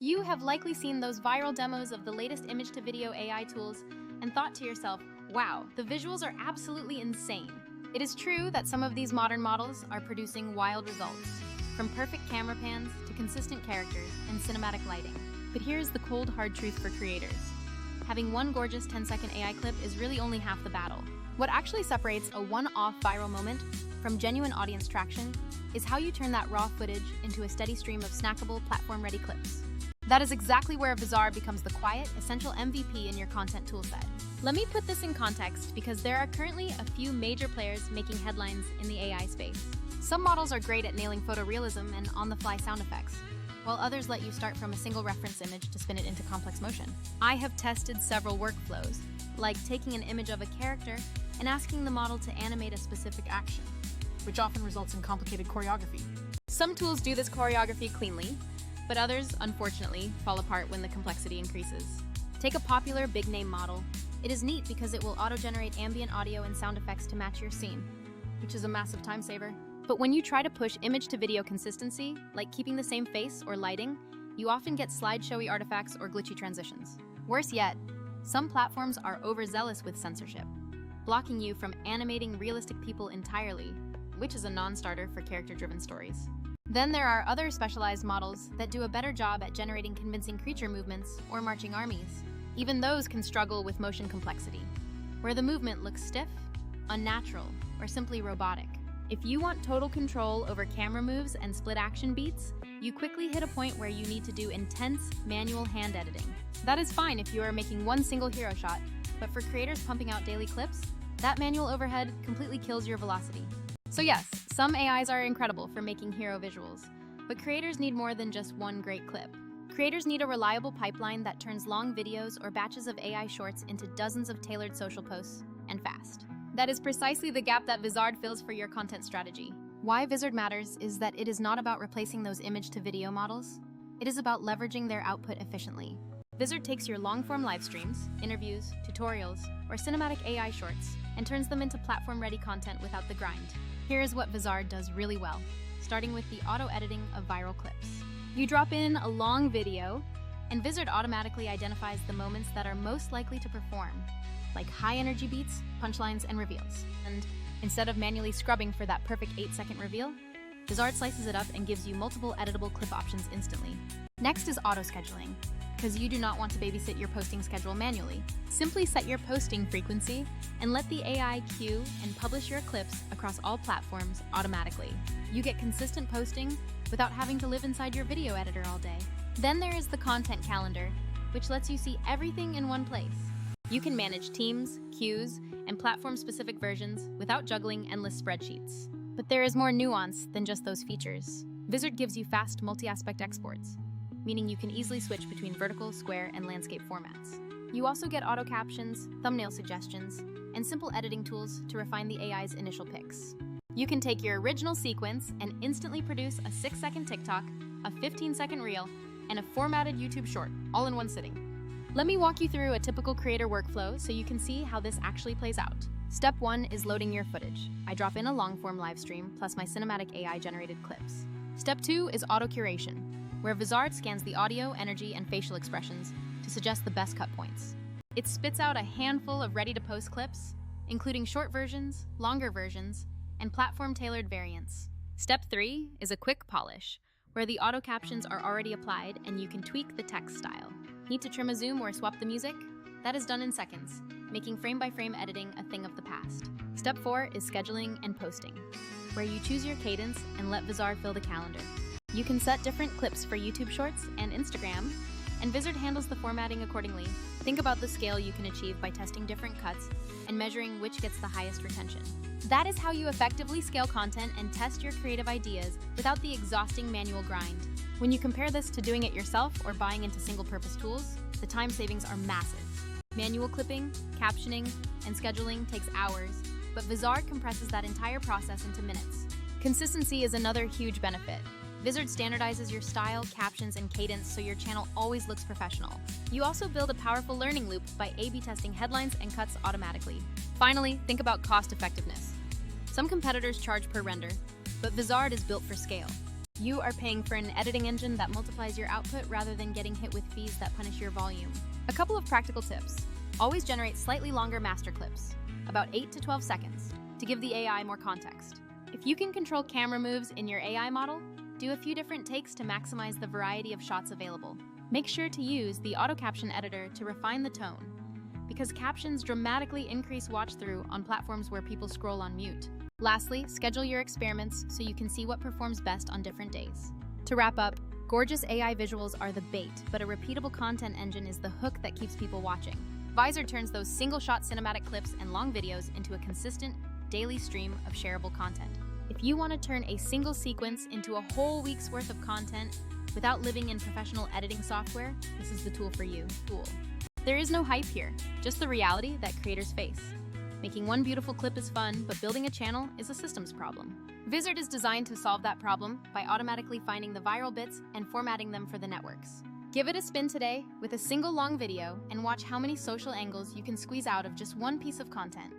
You have likely seen those viral demos of the latest image-to-video AI tools and thought to yourself, wow, the visuals are absolutely insane. It is true that some of these modern models are producing wild results, from perfect camera pans to consistent characters and cinematic lighting. But here's the cold, hard truth for creators. Having one gorgeous 10-second AI clip is really only half the battle. What actually separates a one-off viral moment from genuine audience traction is how you turn that raw footage into a steady stream of snackable, platform-ready clips. That is exactly where Vizard becomes the quiet, essential MVP in your content toolset. Let me put this in context because there are currently a few major players making headlines in the AI space. Some models are great at nailing photorealism and on-the-fly sound effects, while others let you start from a single reference image to spin it into complex motion. I have tested several workflows, like taking an image of a character and asking the model to animate a specific action, which often results in complicated choreography. Some tools do this choreography cleanly, but others, unfortunately, fall apart when the complexity increases. Take a popular big-name model. It is neat because it will auto-generate ambient audio and sound effects to match your scene, which is a massive time saver. But when you try to push image-to-video consistency, like keeping the same face or lighting, you often get slideshowy artifacts or glitchy transitions. Worse yet, some platforms are overzealous with censorship, blocking you from animating realistic people entirely, which is a non-starter for character-driven stories. Then there are other specialized models that do a better job at generating convincing creature movements or marching armies. Even those can struggle with motion complexity, where the movement looks stiff, unnatural, or simply robotic. If you want total control over camera moves and split action beats, you quickly hit a point where you need to do intense manual hand editing. That is fine if you are making one single hero shot, but for creators pumping out daily clips, that manual overhead completely kills your velocity. So yes, some AIs are incredible for making hero visuals, but creators need more than just one great clip. Creators need a reliable pipeline that turns long videos or batches of AI shorts into dozens of tailored social posts, and fast. That is precisely the gap that Vizard fills for your content strategy. Why Vizard matters is that it is not about replacing those image-to-video models. It is about leveraging their output efficiently. Vizard takes your long-form live streams, interviews, tutorials, or cinematic AI shorts and turns them into platform-ready content without the grind. Here is what Vizard does really well, starting with the auto-editing of viral clips. You drop in a long video, and Vizard automatically identifies the moments that are most likely to perform, like high-energy beats, punchlines, and reveals. And instead of manually scrubbing for that perfect 8-second reveal, Vizard slices it up and gives you multiple editable clip options instantly. Next is auto-scheduling, because you do not want to babysit your posting schedule manually. Simply set your posting frequency and let the AI queue and publish your clips across all platforms automatically. You get consistent posting without having to live inside your video editor all day. Then there is the content calendar, which lets you see everything in one place. You can manage teams, queues, and platform-specific versions without juggling endless spreadsheets. But there is more nuance than just those features. Vizard gives you fast multi-aspect exports, meaning you can easily switch between vertical, square, and landscape formats. You also get auto-captions, thumbnail suggestions, and simple editing tools to refine the AI's initial picks. You can take your original sequence and instantly produce a 6-second TikTok, a 15-second reel, and a formatted YouTube short, all in one sitting. Let me walk you through a typical creator workflow so you can see how this actually plays out. Step 1 is loading your footage. I drop in a long-form live stream plus my cinematic AI-generated clips. Step 2 is auto-curation, where Vizard scans the audio, energy, and facial expressions to suggest the best cut points. It spits out a handful of ready-to-post clips, including short versions, longer versions, and platform-tailored variants. Step 3 is a quick polish, where the auto-captions are already applied and you can tweak the text style. Need to trim a zoom or swap the music? That is done in seconds, making frame-by-frame editing a thing of the past. Step 4 is scheduling and posting, where you choose your cadence and let Vizard fill the calendar. You can set different clips for YouTube Shorts and Instagram, and Vizard handles the formatting accordingly. Think about the scale you can achieve by testing different cuts and measuring which gets the highest retention. That is how you effectively scale content and test your creative ideas without the exhausting manual grind. When you compare this to doing it yourself or buying into single-purpose tools, the time savings are massive. Manual clipping, captioning, and scheduling takes hours, but Vizard compresses that entire process into minutes. Consistency is another huge benefit. Vizard standardizes your style, captions, and cadence so your channel always looks professional. You also build a powerful learning loop by A/B testing headlines and cuts automatically. Finally, think about cost effectiveness. Some competitors charge per render, but Vizard is built for scale. You are paying for an editing engine that multiplies your output rather than getting hit with fees that punish your volume. A couple of practical tips. Always generate slightly longer master clips, about 8 to 12 seconds, to give the AI more context. If you can control camera moves in your AI model, do a few different takes to maximize the variety of shots available. Make sure to use the auto-caption editor to refine the tone, because captions dramatically increase watch-through on platforms where people scroll on mute. Lastly, schedule your experiments so you can see what performs best on different days. To wrap up, gorgeous AI visuals are the bait, but a repeatable content engine is the hook that keeps people watching. Vizard turns those single-shot cinematic clips and long videos into a consistent, daily stream of shareable content. If you want to turn a single sequence into a whole week's worth of content without living in professional editing software, this is the tool for you. There is no hype here, just the reality that creators face. Making one beautiful clip is fun, but building a channel is a systems problem. Vizard is designed to solve that problem by automatically finding the viral bits and formatting them for the networks. Give it a spin today with a single long video and watch how many social angles you can squeeze out of just one piece of content.